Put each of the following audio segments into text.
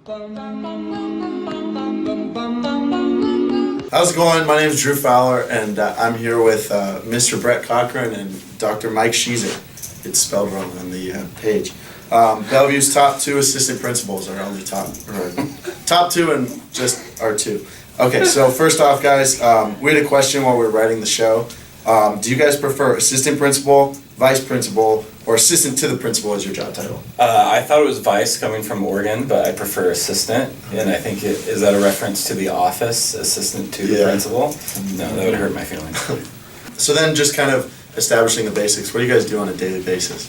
How's it going? My name is Drew Fowler, and I'm here with Mr. Brett Cochran and Dr. Mike Sheezer. It's spelled wrong on the page. Bellevue's top two assistant principals are only top two and just our two. Okay, so first off, guys, we had a question while we were writing the show. Do you guys prefer assistant principal, vice principal, or assistant to the principal as your job title? I thought it was vice coming from Oregon, but I prefer assistant. And I think is that a reference to The Office, assistant to the principal? No, that would hurt my feelings. So then just kind of establishing the basics, what do you guys do on a daily basis?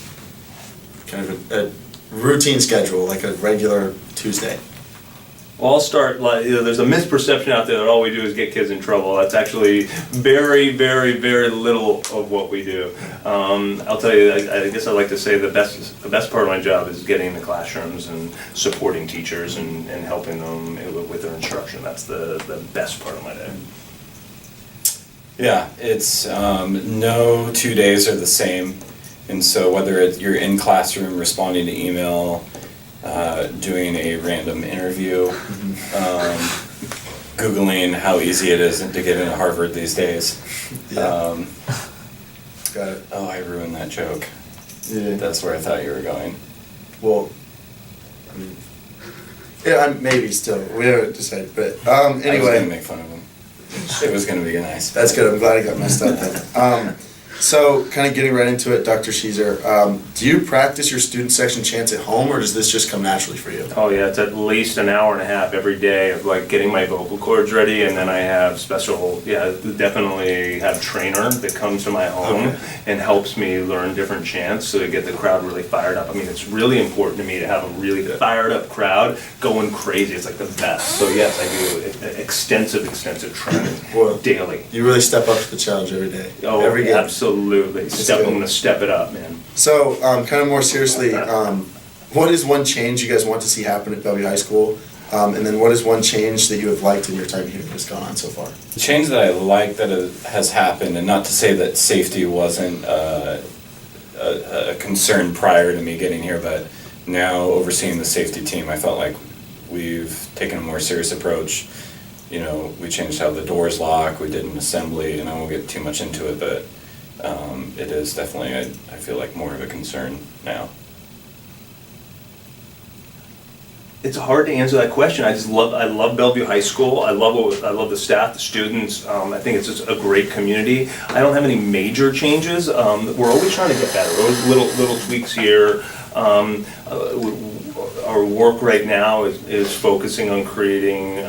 Kind of a routine schedule, like a regular Tuesday. Well, I'll start, there's a misperception out there that all we do is get kids in trouble. That's actually very, very, very little of what we do. I'll tell you, I guess I like to say the best part of my job is getting in the classrooms and supporting teachers and helping them with their instruction. That's the best part of my day. Yeah, it's no 2 days are the same. And so whether you're in classroom responding to email, doing a random interview, Googling how easy it is to get into Harvard these days. Got it. Oh, I ruined that joke. Yeah. That's where I thought you were going. Well, I mean, yeah, maybe still. We haven't decided, but I was anyway. going to make fun of him. It was going to be nice. That's good. I'm glad I got messed up then. So, kind of getting right into it, Dr. Sheezer, do you practice your student section chants at home, or does this just come naturally for you? Oh yeah, it's at least an hour and a half every day of like getting my vocal cords ready, and then I have definitely have trainer that comes to my home and helps me learn different chants so to get the crowd really fired up. I mean, it's really important to me to have a really fired up crowd going crazy. It's like the best. So yes, I do extensive training daily. You really step up to the challenge every day. Oh, every day. Absolutely. I'm going to step it up, man. So, kind of more seriously, what is one change you guys want to see happen at Bellevue High School? And then what is one change that you have liked in your time here that's gone on so far? The change that I like that has happened, and not to say that safety wasn't a concern prior to me getting here, but now overseeing the safety team, I felt like we've taken a more serious approach. You know, we changed how the doors lock, we did an assembly, and I won't get too much into it, but it is definitely, I feel like, more of a concern now. It's hard to answer that question. I love Bellevue High School. I love the staff, the students. I think it's just a great community. I don't have any major changes. We're always trying to get better. Always little tweaks here. Our work right now is focusing on creating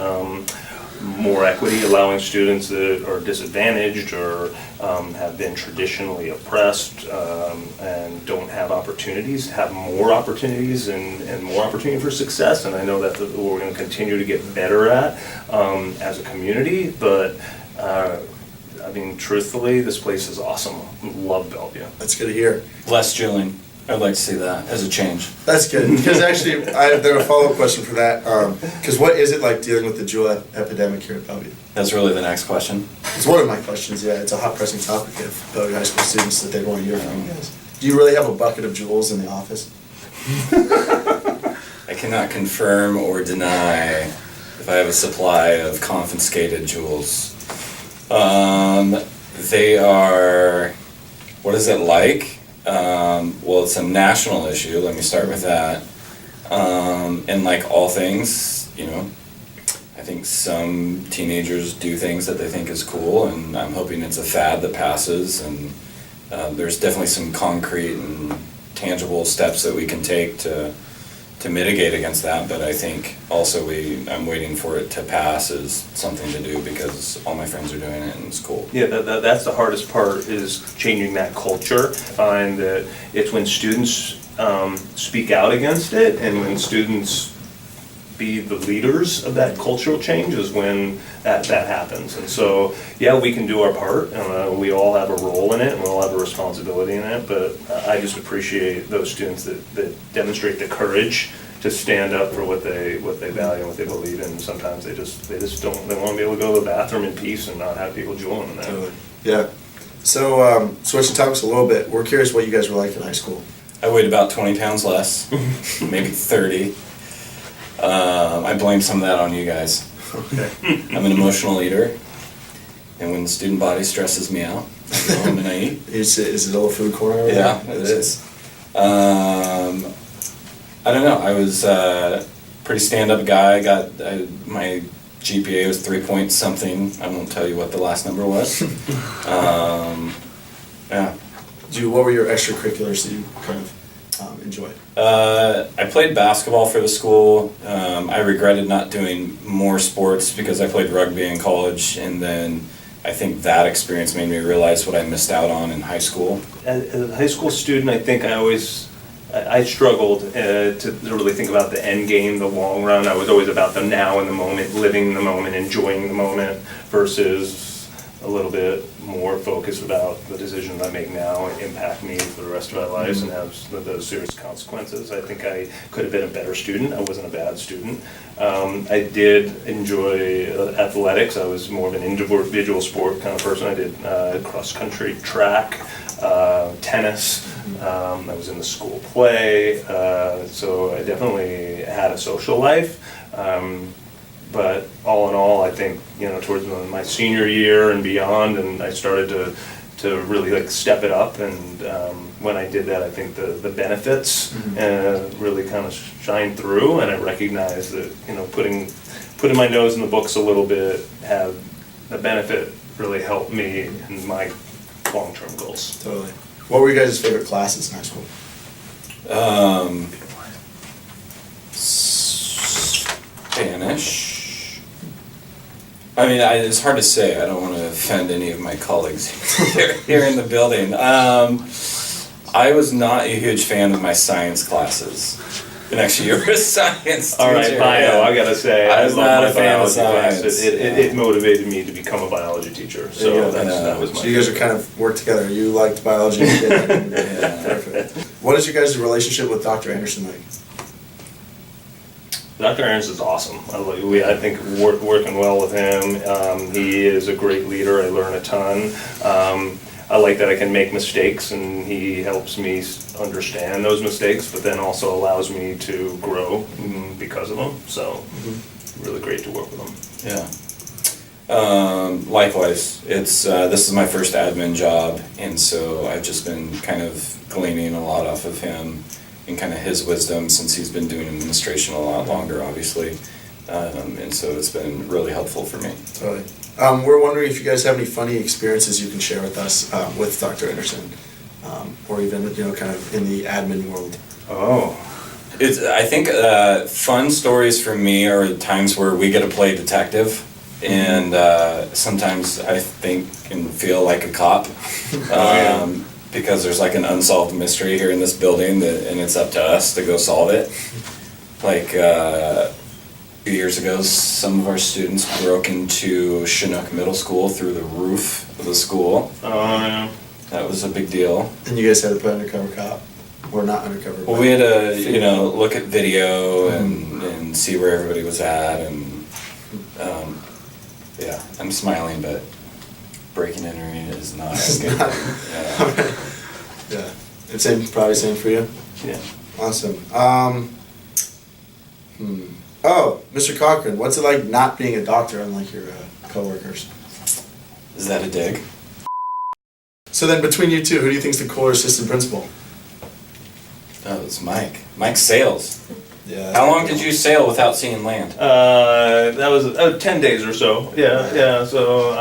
more equity, allowing students that are disadvantaged or have been traditionally oppressed and don't have opportunities, have more opportunities and more opportunity for success. And I know that we're going to continue to get better at as a community, but I mean, truthfully, this place is awesome. Love Bellevue. That's good to hear. Less drilling. I'd like to see that as a change. That's good, because actually, there's a follow-up question for that. Because what is it like dealing with the jewel epidemic here at Bellevue? That's really the next question. It's one of my questions, yeah. It's a hot pressing topic of Bellevue High School students that they want to hear from you guys. Do you really have a bucket of jewels in the office? I cannot confirm or deny if I have a supply of confiscated jewels. They are, what is it like? Well, it's a national issue, let me start with that. And like all things, you know, I think some teenagers do things that they think is cool, and I'm hoping it's a fad that passes, and there's definitely some concrete and tangible steps that we can take to mitigate against that, but I think also I'm waiting for it to pass is something to do because all my friends are doing it and it's cool. Yeah, that's the hardest part, is changing that culture. I find that it's when students speak out against it and when students be the leaders of that cultural change is when that happens. And so, yeah, we can do our part, and we all have a role in it, and we all have a responsibility in it, but I just appreciate those students that demonstrate the courage to stand up for what they value and what they believe in. Sometimes they just don't, they want to be able to go to the bathroom in peace and not have people jeweling in there. Totally. Yeah. So, switching topics a little bit, we're curious what you guys were like in high school. I weighed about 20 pounds less, maybe 30. I blame some of that on you guys. Okay. I'm an emotional eater, and when the student body stresses me out, I go home and I eat. Is it a little food corner over Yeah, there? it is. I don't know. I was a pretty stand-up guy. My GPA was 3 point something. I won't tell you what the last number was. Yeah. What were your extracurriculars that you kind of enjoyed? I played basketball for the school. I regretted not doing more sports because I played rugby in college, and then I think that experience made me realize what I missed out on in high school. As a high school student, I think I struggled to really think about the end game, the long run. I was always about the now and the moment, living the moment, enjoying the moment, versus a little bit more focused about the decisions I make now impact me for the rest of my life and have those serious consequences. I think I could have been a better student. I wasn't a bad student. I did enjoy athletics. I was more of an individual sport kind of person. I did cross-country track, tennis. I was in the school play, so I definitely had a social life. But all in all, I think, towards my senior year and beyond, and I started to really like step it up. And when I did that, I think the benefits really kind of shined through, and I recognized that putting my nose in the books a little bit had the benefit really helped me in my long-term goals. Totally. What were you guys' favorite classes in high school? Spanish. I mean, it's hard to say. I don't want to offend any of my colleagues here in the building. I was not a huge fan of my science classes. And actually, you were a science teacher. All right, bio, I gotta say, I was not a fan of class. science. It motivated me to become a biology teacher, so that was my. So you guys are kind of work together. You liked biology. Yeah. Perfect. What is your guys' relationship with Dr. Anderson like? Dr. Anderson is awesome. I think working well with him. He is a great leader. I learn a ton. I like that I can make mistakes, and he helps me understand those mistakes, but then also allows me to grow because of them. So, really great to work with him. Yeah. Likewise, this is my first admin job, and so I've just been kind of gleaning a lot off of him and kind of his wisdom, since he's been doing administration a lot longer, obviously. And so it's been really helpful for me. Totally. We're wondering if you guys have any funny experiences you can share with us with Dr. Anderson, or even kind of in the admin world. Oh. I think fun stories for me are times where we get to play detective, and sometimes I think and feel like a cop. Because there's like an unsolved mystery here in this building, and it's up to us to go solve it. Like a few years ago, some of our students broke into Chinook Middle School through the roof of the school. Oh, yeah. That was a big deal. And you guys had to play undercover cop, or not undercover? Well, we had to, look at video and see where everybody was at, and yeah, I'm smiling, but breaking and entering is not. Yeah, it's probably same for you. Yeah. Awesome. Oh, Mr. Cochran, what's it like not being a doctor unlike your coworkers? Is that a dig? So then, between you two, who do you think's the cooler assistant principal? Oh, it's Mike. Mike sails. Yeah. How long did you sail without seeing land? That was 10 days or so. Yeah. So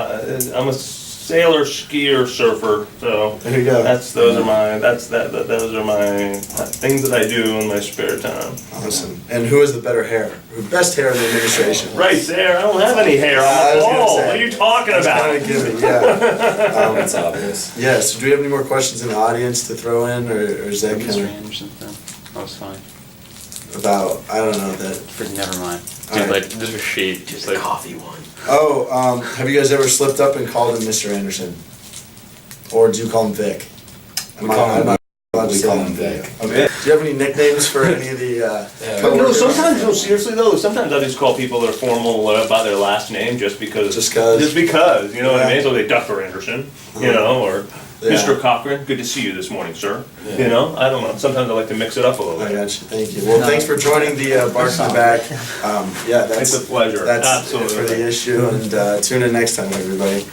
I'm a sailor, skier, surfer. So There you go. those are my things that I do in my spare time. Awesome. And who has the better hair? Best hair in the administration? Right there. I don't have any hair. I I'm was a gonna bald. say. What are you talking That's about? kind of given, yeah. That's obvious. Yeah, so do we have any more questions in the audience to throw in, or is that kind Mr. of Anderson, that was fine. about, I don't know, that... Never mind. All Dude, right. like, this was shade. Just like Coffee one. Oh, have you guys ever slipped up and called him Mr. Anderson? Or do you call him Vic? We call him Vic. Vic. Okay. Do you have any nicknames for any of the But no, coworkers? seriously though, sometimes I just call people that are formal by their last name just because. Just 'cause. Just because, you know what I Yeah. mean? So they Dr. Anderson, or Yeah. Mr. Cochran, good to see you this morning, sir. Yeah. You know, I don't know, sometimes I like to mix it up a little I bit. got you, thank you. Well, thanks for joining the Barque in the Back. Yeah, that's. It's a pleasure, That's it absolutely. for the issue, and tune in next time, everybody.